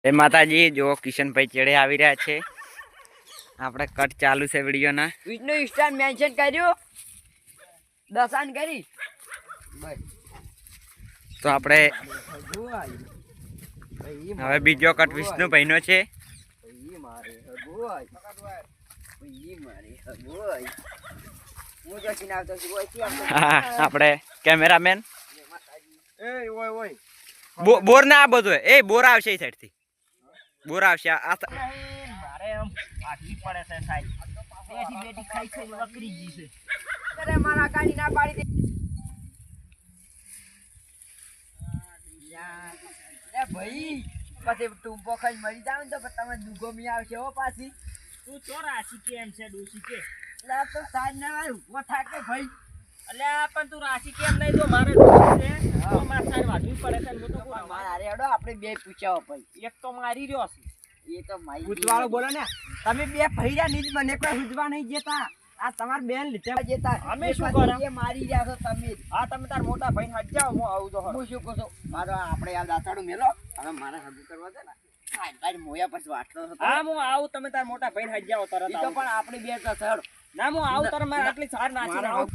એ માતાજી જો કિશનભાઈ ચેડે આવી રહ્યા છે. આપણે કટ ચાલુ છે વિડિયો ના. વિષ્ણુ ઇન્સ્ટા મેન્શન કર્યું દસાન કરી તો આપણે હવે બીજો કટ વિષ્ણુભાઈ નો છે. આપણે કેમેરામેન બોર ના બધું એ બોર આવશે એ સાઈડ થી બોર આવશે. મારે આમ આટલી પડે છે સાહેબ બેઠી બેઠી ખાઈ ખાઈ વકરી ગઈ છે. અરે મારા ગાડી ના પાડી દે એ ભાઈ પછી ટૂંપો ખાઈ મરી જાવ ને તો તમે દુગોમી આવશે હો પાછી. તું ચો રાશી કેમ છે ડોસી કે એટલે તો સાજ ના ઉભો થાકે ભાઈ. અલ્યા પણ તું રાશી કેમ નહીં તો મારે છે તો માર સાર વાડવી પડે છે. હું તો માર અરે હેડો આપણે બે પૂછાવો ભાઈ. એક તો મારી રહ્યો છે એ તો મારી ઉજવાળો બોલો ને તમે બે ભૈયા નીજ મને કોઈ ઉજવા નહીં જતા. આ તમાર બેન લીધે જતા અમે શું કરો એ મારી રહ્યા છો તમે. હા તમે તાર મોટા ભાઈને હટ જાઓ હું આવું તો હું શું કહું છું મારો આપણે આ દાતાડું મેલો હવે મારે હગું કરવા દે ને તારી મોયા પછી વાટલો હતો. હા હું આવું તમે તાર મોટા ભાઈને હટ જાઓ તરત. તો પણ આપણે બે તો સર ના હું આવું તરત મારે આટલી સાર નાચી આવું.